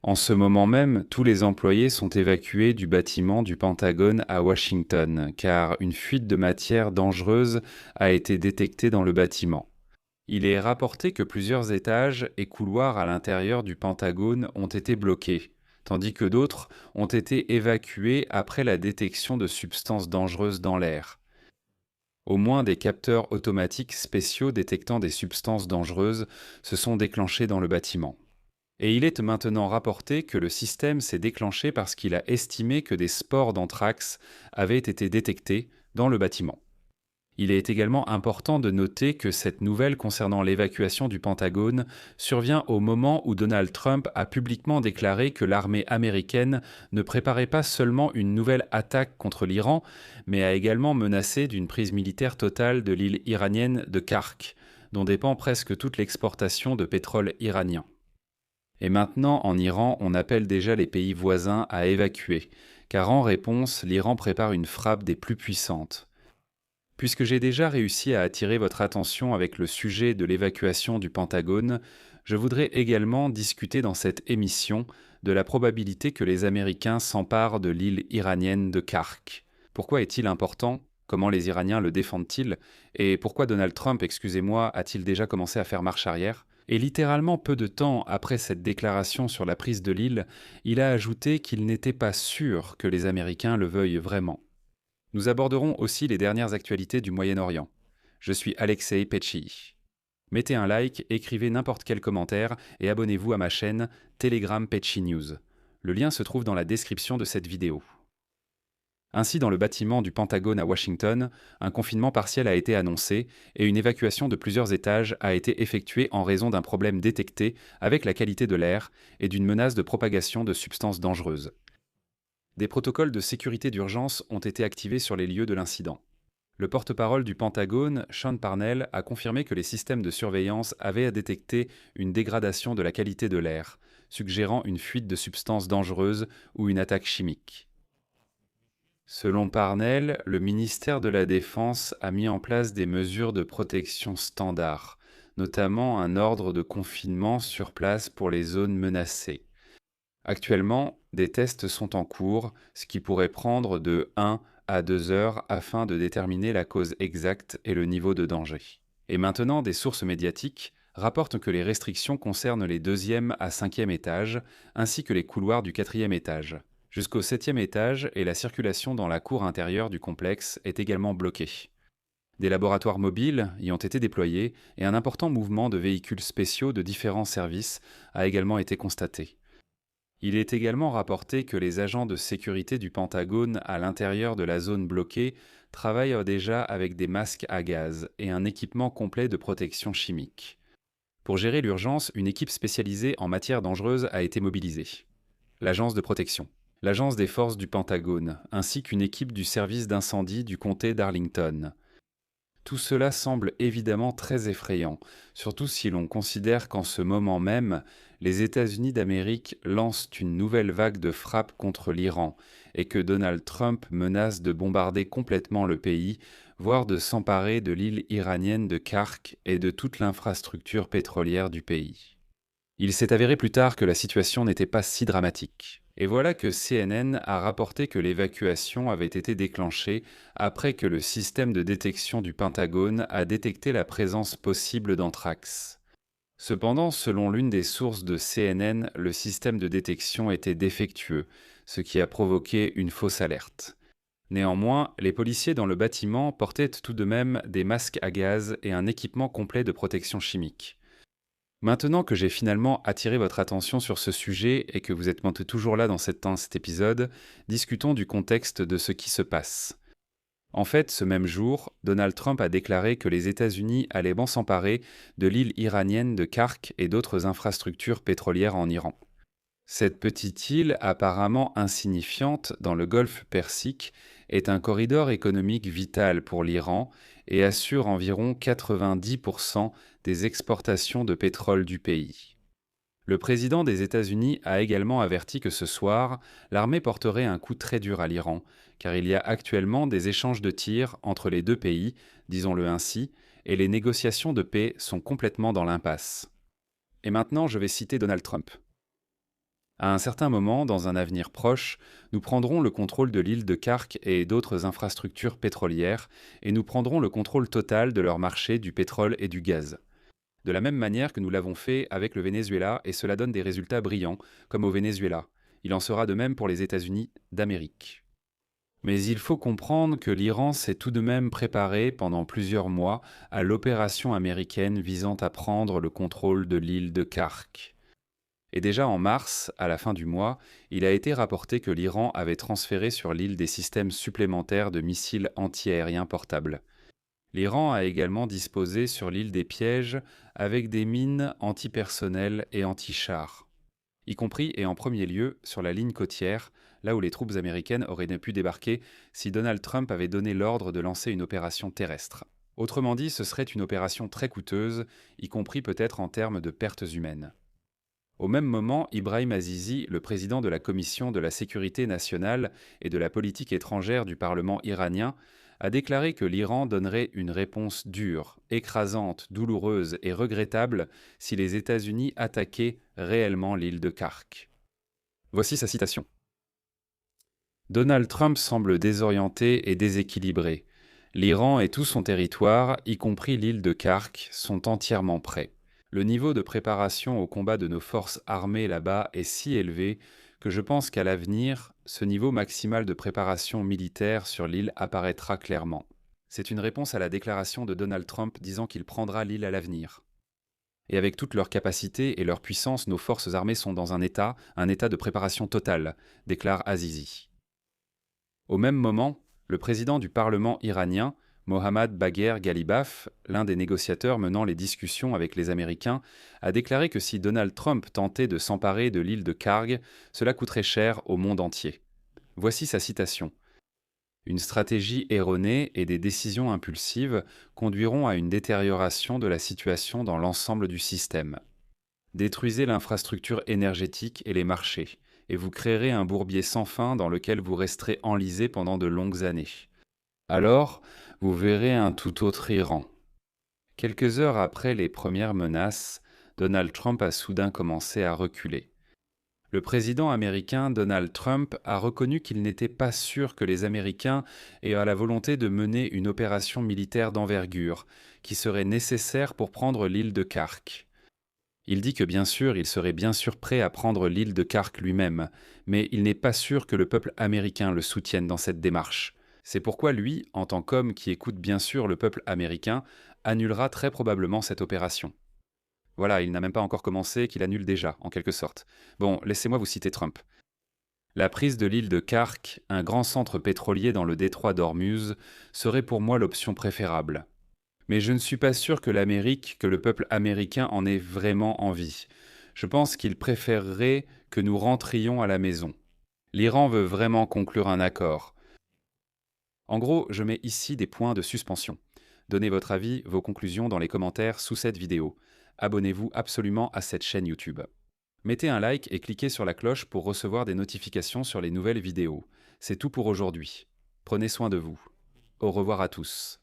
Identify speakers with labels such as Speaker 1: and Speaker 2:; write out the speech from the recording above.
Speaker 1: En ce moment même, tous les employés sont évacués du bâtiment du Pentagone à Washington, car une fuite de matière dangereuse a été détectée dans le bâtiment. Il est rapporté que plusieurs étages et couloirs à l'intérieur du Pentagone ont été bloqués, tandis que d'autres ont été évacués après la détection de substances dangereuses dans l'air. Au moins des capteurs automatiques spéciaux détectant des substances dangereuses se sont déclenchés dans le bâtiment. Et il est maintenant rapporté que le système s'est déclenché parce qu'il a estimé que des spores d'anthrax avaient été détectés dans le bâtiment. Il est également important de noter que cette nouvelle concernant l'évacuation du Pentagone survient au moment où Donald Trump a publiquement déclaré que l'armée américaine ne préparait pas seulement une nouvelle attaque contre l'Iran, mais a également menacé d'une prise militaire totale de l'île iranienne de Kark, dont dépend presque toute l'exportation de pétrole iranien. Et maintenant, en Iran, on appelle déjà les pays voisins à évacuer, car en réponse, l'Iran prépare une frappe des plus puissantes. Puisque j'ai déjà réussi à attirer votre attention avec le sujet de l'évacuation du Pentagone, je voudrais également discuter dans cette émission de la probabilité que les Américains s'emparent de l'île iranienne de Kark. Pourquoi est-il important? Comment les Iraniens le défendent-ils? Et pourquoi Donald Trump, excusez-moi, a-t-il déjà commencé à faire marche arrière? Et littéralement peu de temps après cette déclaration sur la prise de l'île, il a ajouté qu'il n'était pas sûr que les Américains le veuillent vraiment. Nous aborderons aussi les dernières actualités du Moyen-Orient. Je suis Alexei Petchi. Mettez un like, écrivez n'importe quel commentaire et abonnez-vous à ma chaîne Telegram Petchi News. Le lien se trouve dans la description de cette vidéo. Ainsi, dans le bâtiment du Pentagone à Washington, un confinement partiel a été annoncé et une évacuation de plusieurs étages a été effectuée en raison d'un problème détecté avec la qualité de l'air et d'une menace de propagation de substances dangereuses. Des protocoles de sécurité d'urgence ont été activés sur les lieux de l'incident. Le porte-parole du Pentagone, Sean Parnell, a confirmé que les systèmes de surveillance avaient détecté une dégradation de la qualité de l'air, suggérant une fuite de substances dangereuses ou une attaque chimique. Selon Parnell, le ministère de la Défense a mis en place des mesures de protection standards, notamment un ordre de confinement sur place pour les zones menacées. Actuellement, des tests sont en cours, ce qui pourrait prendre de 1 à 2 heures afin de déterminer la cause exacte et le niveau de danger. Et maintenant, des sources médiatiques rapportent que les restrictions concernent les 2e à 5e étages, ainsi que les couloirs du 4e étage. Jusqu'au 7e étage et la circulation dans la cour intérieure du complexe est également bloquée. Des laboratoires mobiles y ont été déployés et un important mouvement de véhicules spéciaux de différents services a également été constaté. Il est également rapporté que les agents de sécurité du Pentagone à l'intérieur de la zone bloquée travaillent déjà avec des masques à gaz et un équipement complet de protection chimique. Pour gérer l'urgence, une équipe spécialisée en matières dangereuses a été mobilisée. L'agence de protection, l'agence des forces du Pentagone, ainsi qu'une équipe du service d'incendie du comté d'Arlington. Tout cela semble évidemment très effrayant, surtout si l'on considère qu'en ce moment même, les États-Unis d'Amérique lancent une nouvelle vague de frappes contre l'Iran et que Donald Trump menace de bombarder complètement le pays, voire de s'emparer de l'île iranienne de Kark et de toute l'infrastructure pétrolière du pays. Il s'est avéré plus tard que la situation n'était pas si dramatique. Et voilà que CNN a rapporté que l'évacuation avait été déclenchée après que le système de détection du Pentagone a détecté la présence possible d'anthrax. Cependant, selon l'une des sources de CNN, le système de détection était défectueux, ce qui a provoqué une fausse alerte. Néanmoins, les policiers dans le bâtiment portaient tout de même des masques à gaz et un équipement complet de protection chimique. Maintenant que j'ai finalement attiré votre attention sur ce sujet et que vous êtes maintenant toujours là dans cet épisode, discutons du contexte de ce qui se passe. En fait, ce même jour, Donald Trump a déclaré que les États-Unis allaient s'emparer de l'île iranienne de Kark et d'autres infrastructures pétrolières en Iran. Cette petite île, apparemment insignifiante dans le golfe Persique, est un corridor économique vital pour l'Iran et assure environ 90% des exportations de pétrole du pays. Le président des États-Unis a également averti que ce soir, l'armée porterait un coup très dur à l'Iran, car il y a actuellement des échanges de tirs entre les deux pays, disons-le ainsi, et les négociations de paix sont complètement dans l'impasse. Et maintenant, je vais citer Donald Trump. À un certain moment, dans un avenir proche, nous prendrons le contrôle de l'île de Khark et d'autres infrastructures pétrolières, et nous prendrons le contrôle total de leur marché du pétrole et du gaz. De la même manière que nous l'avons fait avec le Venezuela, et cela donne des résultats brillants, comme au Venezuela. Il en sera de même pour les États-Unis d'Amérique. Mais il faut comprendre que l'Iran s'est tout de même préparé pendant plusieurs mois à l'opération américaine visant à prendre le contrôle de l'île de Khark. Et déjà en mars, à la fin du mois, il a été rapporté que l'Iran avait transféré sur l'île des systèmes supplémentaires de missiles antiaériens portables. L'Iran a également disposé sur l'île des pièges avec des mines antipersonnelles et anti-chars, y compris et en premier lieu sur la ligne côtière, là où les troupes américaines auraient pu débarquer si Donald Trump avait donné l'ordre de lancer une opération terrestre. Autrement dit, ce serait une opération très coûteuse, y compris peut-être en termes de pertes humaines. Au même moment, Ibrahim Azizi, le président de la Commission de la sécurité nationale et de la politique étrangère du Parlement iranien, a déclaré que l'Iran donnerait une réponse dure, écrasante, douloureuse et regrettable si les États-Unis attaquaient réellement l'île de Khark. Voici sa citation. Donald Trump semble désorienté et déséquilibré. L'Iran et tout son territoire, y compris l'île de Khark, sont entièrement prêts. Le niveau de préparation au combat de nos forces armées là-bas est si élevé que je pense qu'à l'avenir, ce niveau maximal de préparation militaire sur l'île apparaîtra clairement. C'est une réponse à la déclaration de Donald Trump disant qu'il prendra l'île à l'avenir. Et avec toutes leurs capacités et leur puissance, nos forces armées sont dans un état de préparation totale, déclare Azizi. Au même moment, le président du Parlement iranien, Mohammad Bagher Ghalibaf, l'un des négociateurs menant les discussions avec les Américains, a déclaré que si Donald Trump tentait de s'emparer de l'île de Kharg, cela coûterait cher au monde entier. Voici sa citation. Une stratégie erronée et des décisions impulsives conduiront à une détérioration de la situation dans l'ensemble du système. Détruisez l'infrastructure énergétique et les marchés, et vous créerez un bourbier sans fin dans lequel vous resterez enlisé pendant de longues années. Alors, vous verrez un tout autre Iran. Quelques heures après les premières menaces, Donald Trump a soudain commencé à reculer. Le président américain Donald Trump a reconnu qu'il n'était pas sûr que les Américains aient la volonté de mener une opération militaire d'envergure, qui serait nécessaire pour prendre l'île de Khark. Il dit que bien sûr, il serait bien sûr prêt à prendre l'île de Khark lui-même, mais il n'est pas sûr que le peuple américain le soutienne dans cette démarche. C'est pourquoi lui, en tant qu'homme qui écoute bien sûr le peuple américain, annulera très probablement cette opération. Voilà, il n'a même pas encore commencé, qu'il annule déjà, en quelque sorte. Bon, laissez-moi vous citer Trump. La prise de l'île de Khark, un grand centre pétrolier dans le détroit d'Ormuz, serait pour moi l'option préférable. Mais je ne suis pas sûr que que le peuple américain en ait vraiment envie. Je pense qu'il préférerait que nous rentrions à la maison. L'Iran veut vraiment conclure un accord. En gros, je mets ici des points de suspension. Donnez votre avis, vos conclusions dans les commentaires sous cette vidéo. Abonnez-vous absolument à cette chaîne YouTube. Mettez un like et cliquez sur la cloche pour recevoir des notifications sur les nouvelles vidéos. C'est tout pour aujourd'hui. Prenez soin de vous. Au revoir à tous.